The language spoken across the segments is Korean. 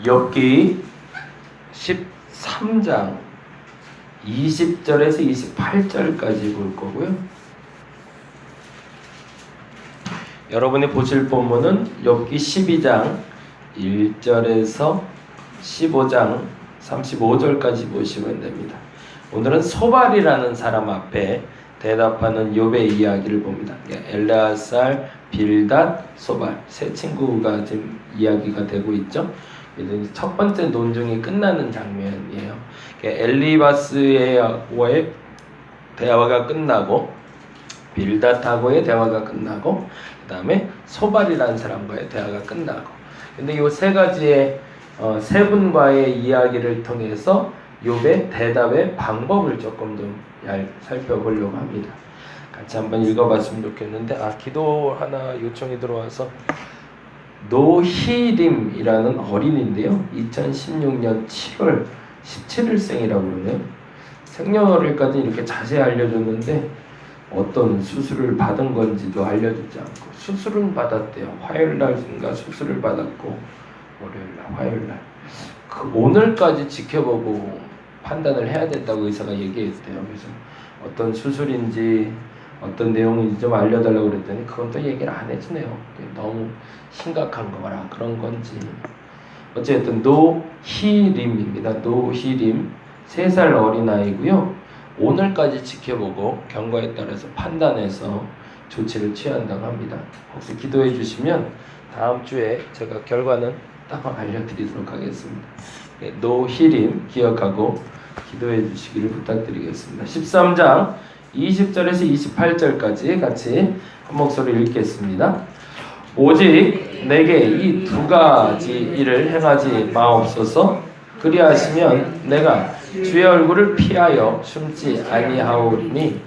욥기 13장 20절에서 28절까지 볼 거고요. 여러분이 보실 본문은 욥기 12장 1절에서 15장 35절까지 보시면 됩니다. 오늘은 소발이라는 사람 앞에 대답하는 욥의 이야기를 봅니다. 엘레아살, 빌닷, 소발 세 친구가 지금 이야기가 되고 있죠. 첫 번째 논증이 끝나는 장면이에요. 엘리바스와의 대화가 끝나고 빌닷하고의 대화가 끝나고 그 다음에 소발이라는 사람과의 대화가 끝나고, 근데 이 세 가지의 세 분과의 이야기를 통해서 욥의 대답의 방법을 조금 좀 살펴보려고 합니다. 같이 한번 읽어봤으면 좋겠는데, 기도 하나 요청이 들어와서 노희림이라는 어린인데요, 2016년 7월 17일생이라고 그러네요. 생년월일까지 이렇게 자세히 알려줬는데 어떤 수술을 받은 건지도 알려주지 않고, 수술은 받았대요. 화요일날인가 수술을 받았고, 월요일날, 화요일날. 오늘까지 지켜보고 판단을 해야 된다고 의사가 얘기했대요. 그래서 어떤 수술인지 어떤 내용인지 좀 알려달라고 그랬더니 그건 또 얘기를 안 해주네요. 너무 심각한 거라 그런 건지. 어쨌든 노희림입니다. 노희림 3살 어린아이고요. 오늘까지 지켜보고 결과에 따라서 판단해서 조치를 취한다고 합니다. 혹시 기도해 주시면 다음 주에 제가 결과는 딱 알려드리도록 하겠습니다. 노희림 기억하고 기도해 주시기를 부탁드리겠습니다. 13장 20절에서 28절까지 같이 한 목소리 읽겠습니다. 오직 내게 이 2가지 일을 행하지 마옵소서. 그리하시면 내가 주의 얼굴을 피하여 숨지 아니하오리니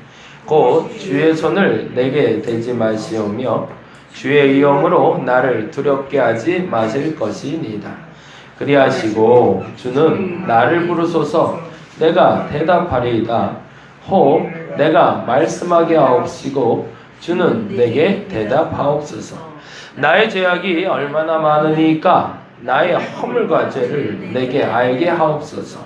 곧 주의 손을 내게 대지 마시오며 주의 위엄으로 나를 두렵게 하지 마실 것이니이다. 그리하시고 주는 나를 부르소서. 내가 대답하리이다. 혹 내가 말씀하게 하옵시고 주는 내게 대답하옵소서. 나의 죄악이 얼마나 많으니까 나의 허물과 죄를 내게 알게 하옵소서.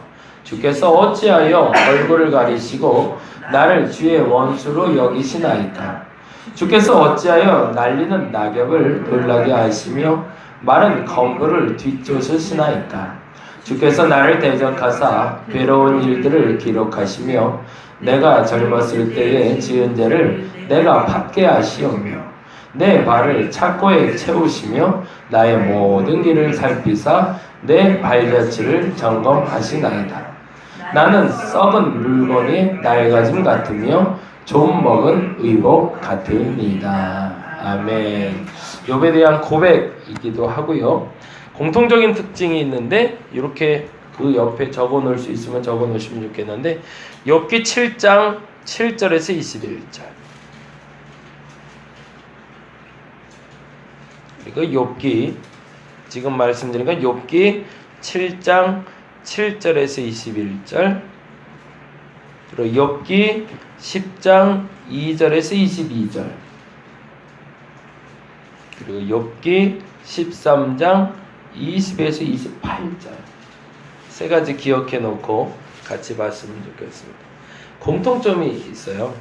주께서 어찌하여 얼굴을 가리시고 나를 주의 원수로 여기시나이까. 주께서 어찌하여 날리는 낙엽을 놀라게 하시며 마른 검부를 뒤쫓으시나이까. 주께서 나를 대적하사 괴로운 일들을 기록하시며 내가 젊었을 때에 지은 죄를 내가 받게 하시오며 내 발을 착고에 채우시며 나의 모든 길을 살피사 내 발자취를 점검하시나이다. 나는 썩은 물건이 낡아짐 같으며 좀 먹은 의복 같으니이다. 아멘. 욥에 대한 고백이기도 하고요. 공통적인 특징이 있는데 이렇게 그 옆에 적어 놓을 수 있으면 적어 놓으시면 좋겠는데, 욥기 7장 7절에서 21절. 그리고 욥기 지금 말씀드린 건 욥기 7장 7절에서 21절. 그리고 욥기 10장 2절에서 22절. 그리고 욥기 13장 20에서 28절. 세 가지 기억해 놓고 같이 봤으면 좋겠습니다. 공통점이 있어요.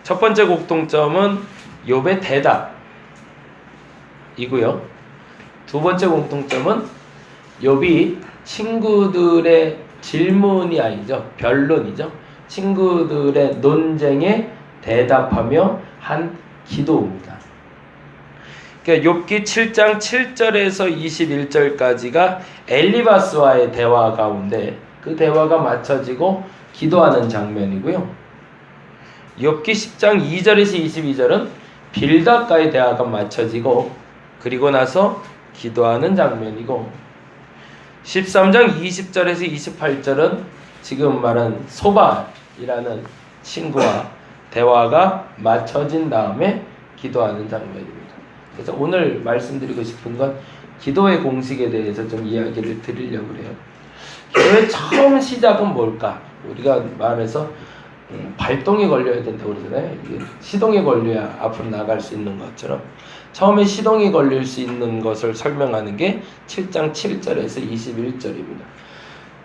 첫 번째 공통점은 욥의 대답이고요. 두 번째 공통점은 욥이 친구들의 질문이 아니죠. 변론이죠. 친구들의 논쟁에 대답하며 한 기도입니다. 그러니까 욥기 7장 7절에서 21절까지가 엘리바스와의 대화 가운데 그 대화가 맞춰지고 기도하는 장면이고요. 욥기 10장 2절에서 22절은 빌닷과의 대화가 맞춰지고 그리고 나서 기도하는 장면이고, 13장 20절에서 28절은 지금 말한 소발이라는 친구와 대화가 맞춰진 다음에 기도하는 장면입니다. 그래서 오늘 말씀드리고 싶은 건 기도의 공식에 대해서 좀 이야기를 드리려고 해요. 기도의 처음 시작은 뭘까? 우리가 말해서 발동이 걸려야 된다고 그러잖아요. 이게 시동이 걸려야 앞으로 나갈 수 있는 것처럼 처음에 시동이 걸릴 수 있는 것을 설명하는 게 7장 7절에서 21절입니다.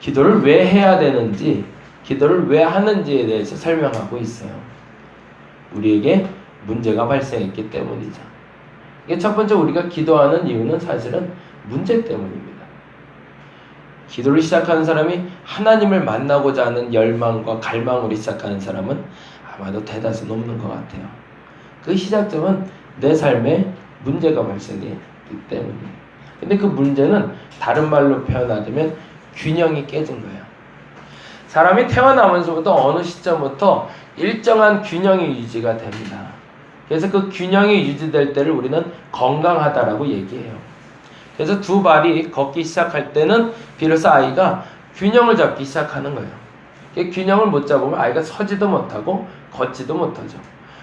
기도를 왜 해야 되는지, 기도를 왜 하는지에 대해서 설명하고 있어요. 우리에게 문제가 발생했기 때문이죠. 이게 첫 번째, 우리가 기도하는 이유는 사실은 문제 때문입니다. 기도를 시작하는 사람이 하나님을 만나고자 하는 열망과 갈망으로 시작하는 사람은 아마도 대다수 넘는 것 같아요. 그 시작점은 내 삶에 문제가 발생했기 때문이에요. 근데 그 문제는 다른 말로 표현하자면 균형이 깨진 거예요. 사람이 태어나면서부터 어느 시점부터 일정한 균형이 유지가 됩니다. 그래서 그 균형이 유지될 때를 우리는 건강하다라고 얘기해요. 그래서 두 발이 걷기 시작할 때는 비로소 아이가 균형을 잡기 시작하는 거예요. 균형을 못 잡으면 아이가 서지도 못하고 걷지도 못하죠.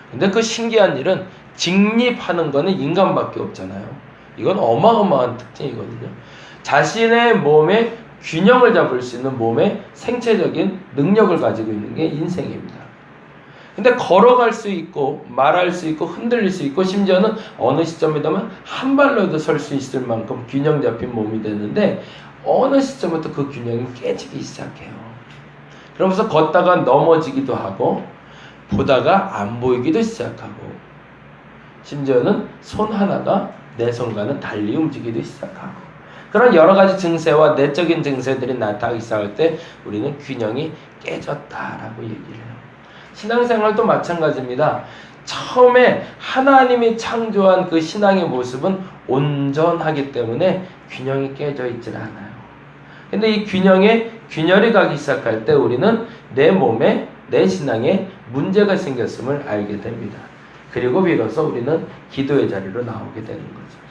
근데 그 신기한 일은 직립하는 거는 인간밖에 없잖아요. 이건 어마어마한 특징이거든요. 자신의 몸에 균형을 잡을 수 있는 몸의 생체적인 능력을 가지고 있는 게 인생입니다. 근데 걸어갈 수 있고 말할 수 있고 흔들릴 수 있고 심지어는 어느 시점에 되면 한 발로도 설 수 있을 만큼 균형 잡힌 몸이 되는데 어느 시점부터 그 균형이 깨지기 시작해요. 그러면서 걷다가 넘어지기도 하고 보다가 안 보이기도 시작하고 심지어는 손 하나가 내 손과는 달리 움직이기도 시작하고 그런 여러 가지 증세와 내적인 증세들이 나타나기 시작할 때 우리는 균형이 깨졌다라고 얘기를 해요. 신앙생활도 마찬가지입니다. 처음에 하나님이 창조한 그 신앙의 모습은 온전하기 때문에 균형이 깨져 있질 않아요. 근데 이 균형에 균열이 가기 시작할 때 우리는 내 몸에, 내 신앙에 문제가 생겼음을 알게 됩니다. 그리고 비로소 우리는 기도의 자리로 나오게 되는 거죠.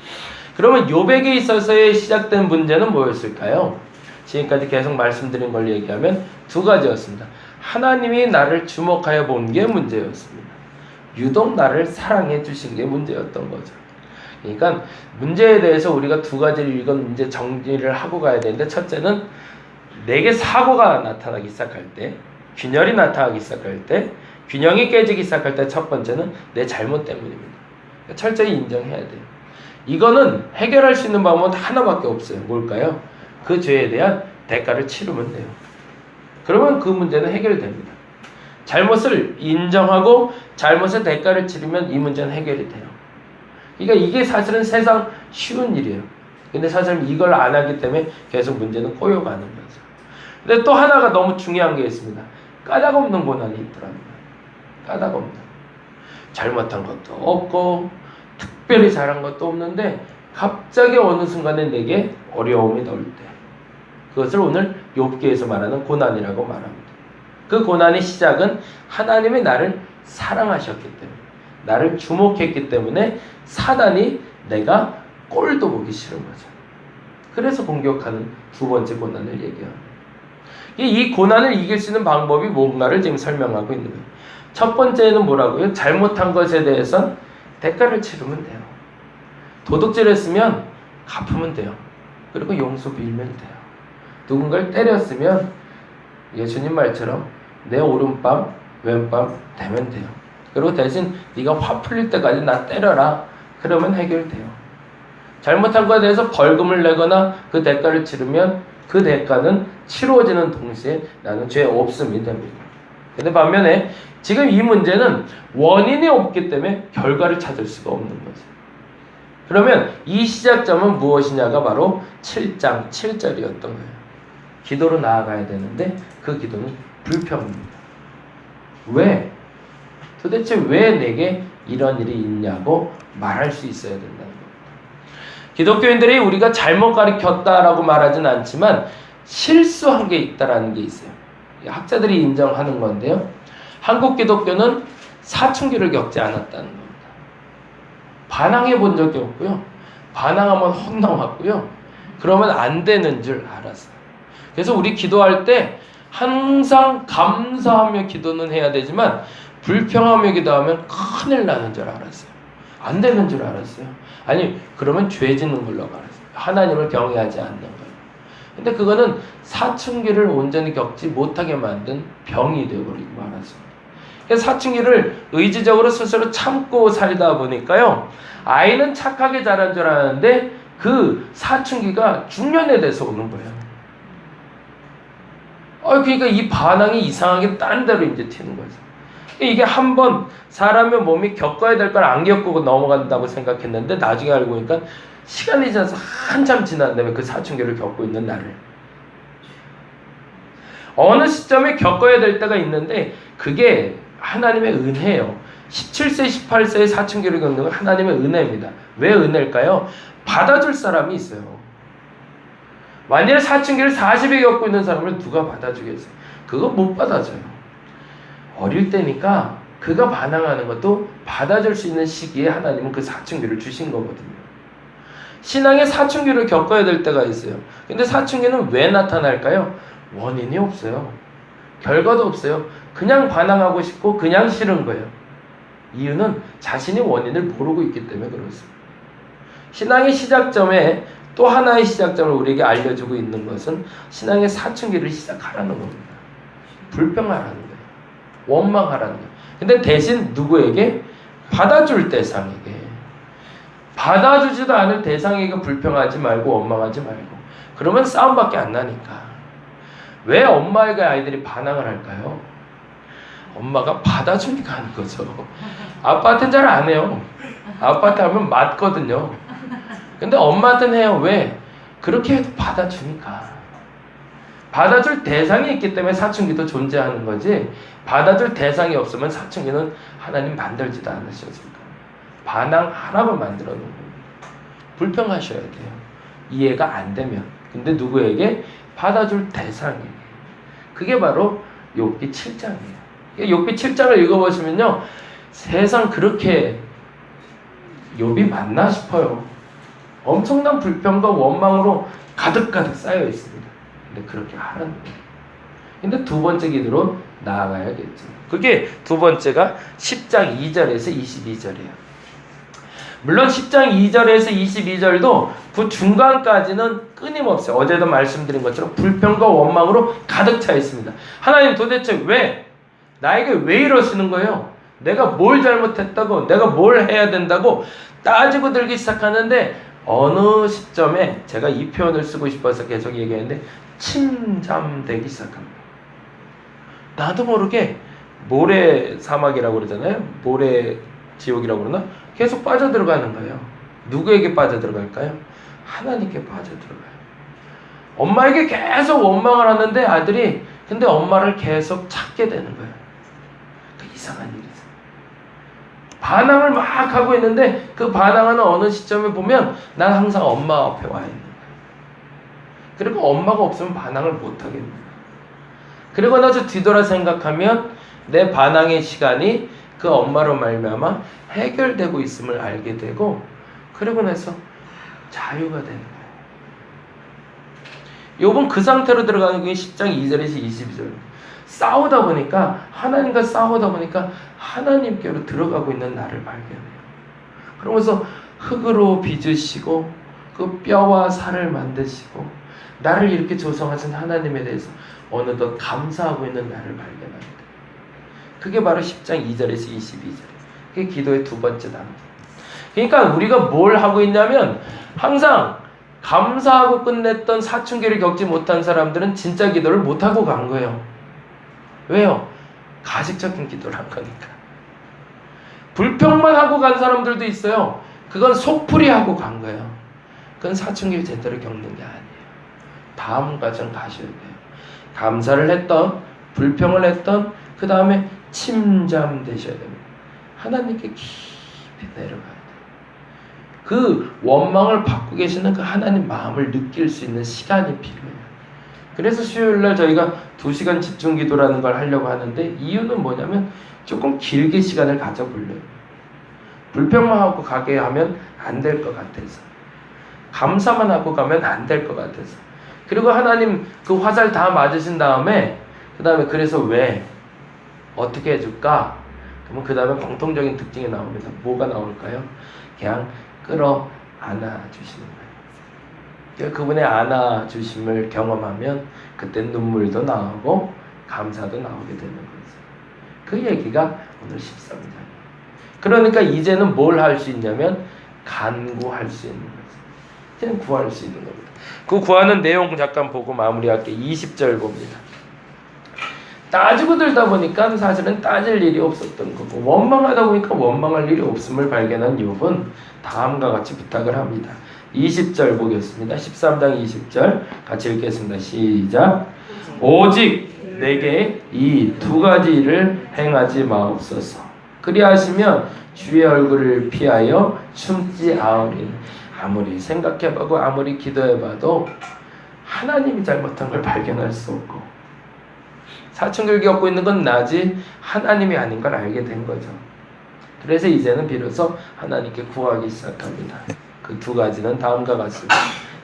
그러면 욥에게 있어서의 시작된 문제는 뭐였을까요? 지금까지 계속 말씀드린 걸 얘기하면 두 가지였습니다. 하나님이 나를 주목하여 본 게 문제였습니다. 유독 나를 사랑해 주신 게 문제였던 거죠. 그러니까 문제에 대해서 우리가 두 가지를 이건 이제 정리를 하고 가야 되는데 첫째는 내게 사고가 나타나기 시작할 때, 균열이 나타나기 시작할 때, 균형이 깨지기 시작할 때 첫 번째는 내 잘못 때문입니다. 철저히 인정해야 돼요. 이거는 해결할 수 있는 방법은 하나밖에 없어요. 뭘까요? 그 죄에 대한 대가를 치르면 돼요. 그러면 그 문제는 해결됩니다. 잘못을 인정하고 잘못의 대가를 치르면 이 문제는 해결이 돼요. 그러니까 이게 사실은 세상 쉬운 일이에요. 근데 사실은 이걸 안 하기 때문에 계속 문제는 꼬여가는 거죠. 근데 또 하나가 너무 중요한 게 있습니다. 까닭없는 고난이 있더랍니다. 까닭없는. 잘못한 것도 없고 특별히 잘한 것도 없는데 갑자기 어느 순간에 내게 어려움이 올 때 그것을 오늘 욥기에서 말하는 고난이라고 말합니다. 그 고난의 시작은 하나님이 나를 사랑하셨기 때문에 나를 주목했기 때문에 사단이 내가 꼴도 보기 싫은 거죠. 그래서 공격하는 두 번째 고난을 얘기합니다. 이 고난을 이길 수 있는 방법이 뭔가를 지금 설명하고 있는 거예요. 첫 번째는 뭐라고요? 잘못한 것에 대해선 대가를 치르면 돼요. 도둑질했으면 갚으면 돼요. 그리고 용서 빌면 돼요. 누군가를 때렸으면 예수님 말처럼 내 오른밤 왼밤 대면 돼요. 그리고 대신 네가 화 풀릴 때까지 나 때려라. 그러면 해결돼요. 잘못한 것에 대해서 벌금을 내거나 그 대가를 치르면 그 대가는 치루어지는 동시에 나는 죄 없음이 됩니다. 근데 반면에 지금 이 문제는 원인이 없기 때문에 결과를 찾을 수가 없는 거죠. 그러면 이 시작점은 무엇이냐가 바로 7장 7절이었던 거예요. 기도로 나아가야 되는데 그 기도는 불평입니다. 왜? 도대체 왜 내게 이런 일이 있냐고 말할 수 있어야 된다는 겁니다. 기독교인들이 우리가 잘못 가르쳤다라고 말하진 않지만 실수한 게 있다라는 게 있어요. 학자들이 인정하는 건데요. 한국 기독교는 사춘기를 겪지 않았다는 겁니다. 반항해 본 적이 없고요. 반항하면 혼나왔고요. 그러면 안 되는 줄 알았어요. 그래서 우리 기도할 때 항상 감사하며 기도는 해야 되지만 불평하며 기도하면 큰일 나는 줄 알았어요. 안 되는 줄 알았어요. 아니 그러면 죄 짓는 걸로 알았어요. 하나님을 경외하지 않는 거예요. 근데 그거는 사춘기를 온전히 겪지 못하게 만든 병이 되어버리고 말았습니다. 사춘기를 의지적으로 스스로 참고 살다 보니까요, 아이는 착하게 자란 줄 알았는데 그 사춘기가 중년에 돼서 오는 거예요. 그러니까 이 반항이 이상하게 딴 데로 이제 튀는 거죠. 이게 한번 사람의 몸이 겪어야 될 걸 안 겪고 넘어간다고 생각했는데 나중에 알고 보니까 시간이 지나서 한참 지난 다음에 그 사춘기를 겪고 있는 나를, 어느 시점에 겪어야 될 때가 있는데 그게 하나님의 은혜예요. 17세, 18세의 사춘기를 겪는 건 하나님의 은혜입니다. 왜 은혜일까요? 받아줄 사람이 있어요. 만약에 사춘기를 40에 겪고 있는 사람을 누가 받아주겠어요? 그거 못 받아줘요. 어릴 때니까 그가 반항하는 것도 받아줄 수 있는 시기에 하나님은 그 사춘기를 주신 거거든요. 신앙의 사춘기를 겪어야 될 때가 있어요. 근데 사춘기는 왜 나타날까요? 원인이 없어요. 결과도 없어요. 그냥 반항하고 싶고 그냥 싫은 거예요. 이유는 자신이 원인을 모르고 있기 때문에 그렇습니다. 신앙의 시작점에 또 하나의 시작점을 우리에게 알려주고 있는 것은 신앙의 사춘기를 시작하라는 겁니다. 불평하라는 거예요. 원망하라는 거예요. 근데 대신 누구에게? 받아줄 대상에게. 받아주지도 않을 대상에게 불평하지 말고 원망하지 말고. 그러면 싸움밖에 안 나니까. 왜 엄마에게 아이들이 반항을 할까요? 엄마가 받아주니까 하는 거죠. 아빠한테는 잘 안 해요. 아빠한테 하면 맞거든요. 근데 엄마한테는 해요. 왜? 그렇게 해도 받아주니까. 받아줄 대상이 있기 때문에 사춘기도 존재하는 거지, 받아줄 대상이 없으면 사춘기는 하나님 만들지도 않으셨을까. 반항하라고 만들어 놓은 겁니다. 불평하셔야 돼요. 이해가 안 되면. 근데 누구에게? 받아줄 대상에게. 그게 바로 욥기 7장이에요. 욥기 7장을 읽어보시면요, 세상 그렇게 욥이 맞나 싶어요. 엄청난 불평과 원망으로 가득가득 쌓여 있습니다. 근데 그렇게 하라는 거예요. 근데 두 번째 기도로 나아가야겠죠. 그게 두 번째가 10장 2절에서 22절이에요. 물론 10장 2절에서 22절도 그 중간까지는 끊임없어요. 어제도 말씀드린 것처럼 불평과 원망으로 가득 차 있습니다. 하나님 도대체 왜? 나에게 왜 이러시는 거예요? 내가 뭘 잘못했다고? 내가 뭘 해야 된다고? 따지고 들기 시작하는데 어느 시점에 제가 이 표현을 쓰고 싶어서 계속 얘기했는데 침잠되기 시작합니다. 나도 모르게 모래 사막이라고 그러잖아요. 모래 지옥이라고 그러나? 계속 빠져들어가는 거예요. 누구에게 빠져들어갈까요? 하나님께 빠져들어가요. 엄마에게 계속 원망을 하는데 아들이, 근데 엄마를 계속 찾게 되는 거예요. 이상한 일이죠. 반항을 막 하고 있는데 그 반항하는 어느 시점에 보면 난 항상 엄마 앞에 와 있는 거예요. 그리고 엄마가 없으면 반항을 못 하겠는 거예요. 그리고 나서 뒤돌아 생각하면 내 반항의 시간이 그 엄마로 말미암아 해결되고 있음을 알게 되고, 그리고 나서 자유가 되는 거예요. 욥은 그 상태로 들어가는 게 10장 2절에서 22절. 싸우다 보니까, 하나님과 싸우다 보니까 하나님께로 들어가고 있는 나를 발견해요. 그러면서 흙으로 빚으시고 그 뼈와 살을 만드시고 나를 이렇게 조성하신 하나님에 대해서 어느덧 감사하고 있는 나를 발견합니다. 그게 바로 10장 2절에서 22절. 그게 기도의 두 번째 단계. 그러니까 우리가 뭘 하고 있냐면, 항상 감사하고 끝냈던 사춘기를 겪지 못한 사람들은 진짜 기도를 못하고 간 거예요. 왜요? 가식적인 기도를 한 거니까. 불평만 하고 간 사람들도 있어요. 그건 속풀이 하고 간 거예요. 그건 사춘기를 제대로 겪는 게 아니에요. 다음 과정 가셔야 돼요. 감사를 했던, 불평을 했던, 그 다음에 침잠되셔야 됩니다. 하나님께 깊이 내려가야 돼요. 그 원망을 받고 계시는 그 하나님 마음을 느낄 수 있는 시간이 필요해요. 그래서 수요일날 저희가 2시간 집중기도라는 걸 하려고 하는데, 이유는 뭐냐면 조금 길게 시간을 가져보려고. 불평만 하고 가게 하면 안 될 것 같아서, 감사만 하고 가면 안 될 것 같아서, 그리고 하나님 그 화살 다 맞으신 다음에 그 다음에 그래서 왜? 어떻게 해줄까? 그러면 그 다음에 공통적인 특징이 나옵니다. 뭐가 나올까요? 그냥 끌어 안아주시는 거예요. 그분의 안아주심을 경험하면 그때 눈물도 나오고 감사도 나오게 되는 거죠. 그 얘기가 오늘 13장. 그러니까 이제는 뭘 할 수 있냐면 간구할 수 있는 거죠. 이제는 구할 수 있는 겁니다. 그 구하는 내용 잠깐 보고 마무리할게요. 20절 봅니다. 따지고 들다 보니까 사실은 따질 일이 없었던 거고 원망하다 보니까 원망할 일이 없음을 발견한 욥은 다음과 같이 부탁을 합니다. 20절 보겠습니다. 13장 20절 같이 읽겠습니다. 시작. 오직 내게 이 두 가지 일을 행하지 마옵소서. 그리하시면 주의 얼굴을 피하여 숨지 아우리니. 아무리 생각해봐도 아무리 기도해봐도 하나님이 잘못한 걸 발견할 수 없고 사춘기를 겪고 있는 건 나지 하나님이 아닌 걸 알게 된 거죠. 그래서 이제는 비로소 하나님께 구하기 시작합니다. 그 두 가지는 다음과 같습니다.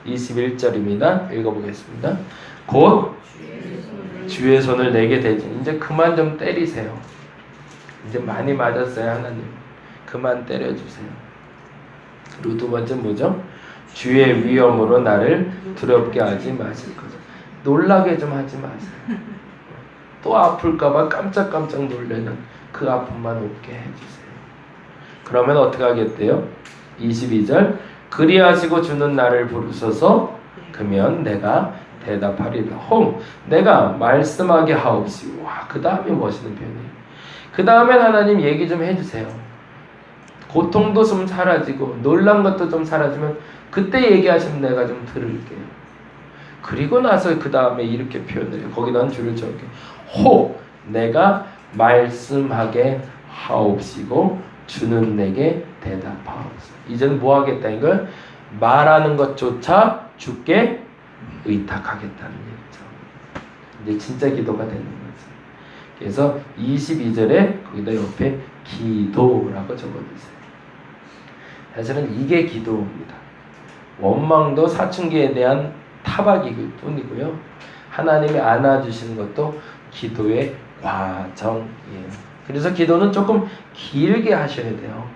21절입니다. 읽어보겠습니다. 곧 주의 손을 내게 대지. 이제 그만 좀 때리세요. 이제 많이 맞았어요. 하나님 그만 때려주세요. 그리고 두 번째 뭐죠? 주의 위엄으로 나를 두렵게 하지 마실 거죠. 놀라게 좀 하지 마세요. 또 아플까봐 깜짝깜짝 놀래는 그 아픔만 없게 해주세요. 그러면 어떻게 하겠대요? 22절 그리하시고 주는 나를 부르소서. 그러면 내가 대답하리라. 홍 내가 말씀하게 하옵시고. 와, 그 다음에 멋있는 표현이에요. 그 다음엔 하나님 얘기 좀 해주세요. 고통도 좀 사라지고 놀란 것도 좀 사라지면 그때 얘기하시면 내가 좀 들을게요. 그리고 나서 그 다음에 이렇게 표현을 해요. 거기다는 줄을 쳐게. 호 내가 말씀하게 하옵시고 주는 내게 대답하옵소서. 이제는 뭐 하겠다 이걸 말하는 것조차 주께 의탁하겠다는 얘기죠. 이제 진짜 기도가 되는 거죠. 그래서 22절에 거기다 옆에 기도라고 적어주세요. 사실은 이게 기도입니다. 원망도 사춘기에 대한 타박일 뿐이고요. 하나님이 안아주시는 것도 기도의 과정이에요. 그래서 기도는 조금 길게 하셔야 돼요.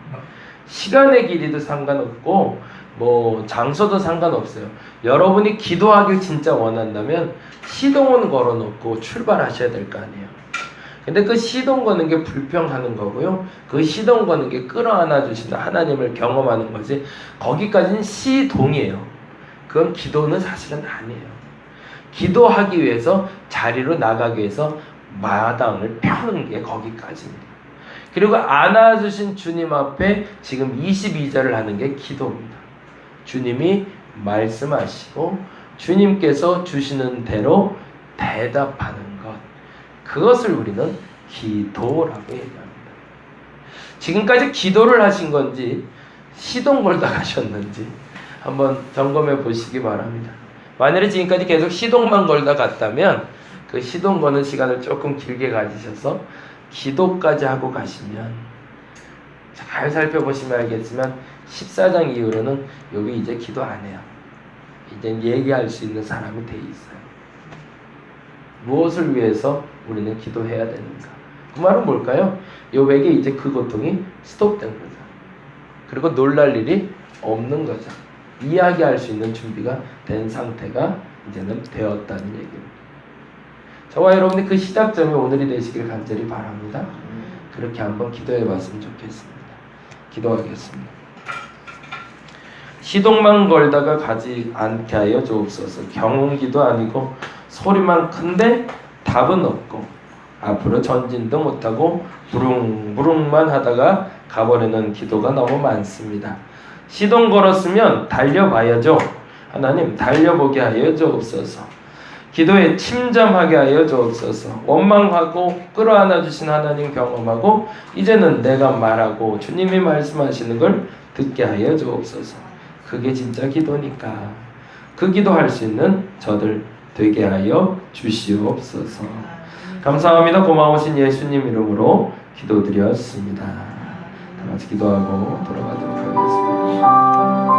시간의 길이도 상관없고 뭐 장소도 상관없어요. 여러분이 기도하길 진짜 원한다면 시동은 걸어놓고 출발하셔야 될 거 아니에요. 근데 그 시동 거는 게 불평하는 거고요. 그 시동 거는 게 끌어안아 주시는 하나님을 경험하는 거지. 거기까지는 시동이에요. 그건 기도는 사실은 아니에요. 기도하기 위해서 자리로 나가기 위해서 마당을 펴는 게 거기까지입니다. 그리고 안아주신 주님 앞에 지금 22절을 하는 게 기도입니다. 주님이 말씀하시고 주님께서 주시는 대로 대답하는 것, 그것을 우리는 기도라고 얘기합니다. 지금까지 기도를 하신 건지 시동 걸다 가셨는지 한번 점검해 보시기 바랍니다. 만약에 지금까지 계속 시동만 걸다 갔다면 그 시동 거는 시간을 조금 길게 가지셔서 기도까지 하고 가시면 잘 살펴보시면 알겠지만 14장 이후로는 욥이 이제 기도 안 해요. 이제 얘기할 수 있는 사람이 돼 있어요. 무엇을 위해서 우리는 기도해야 되는가? 그 말은 뭘까요? 욥에게 이제 그 고통이 스톱된 거죠. 그리고 놀랄 일이 없는 거죠. 이야기할 수 있는 준비가 된 상태가 이제는 되었다는 얘기입니다. 저와 여러분이 그 시작점이 오늘이 되시길 간절히 바랍니다. 그렇게 한번 기도해 봤으면 좋겠습니다. 기도하겠습니다. 시동만 걸다가 가지 않게 하여 주옵소서. 경운기도 아니고 소리만 큰데 답은 없고 앞으로 전진도 못하고 부릉부릉만 하다가 가버리는 기도가 너무 많습니다. 시동 걸었으면 달려봐야죠. 하나님 달려보게 하여 주옵소서. 기도에 침잠하게 하여 주옵소서. 원망하고 끌어안아 주신 하나님 경험하고 이제는 내가 말하고 주님이 말씀하시는 걸 듣게 하여 주옵소서. 그게 진짜 기도니까 그 기도할 수 있는 저들 되게 하여 주시옵소서. 감사합니다. 고마우신 예수님 이름으로 기도드렸습니다. 다 같이 기도하고 돌아가도록 하겠습니다.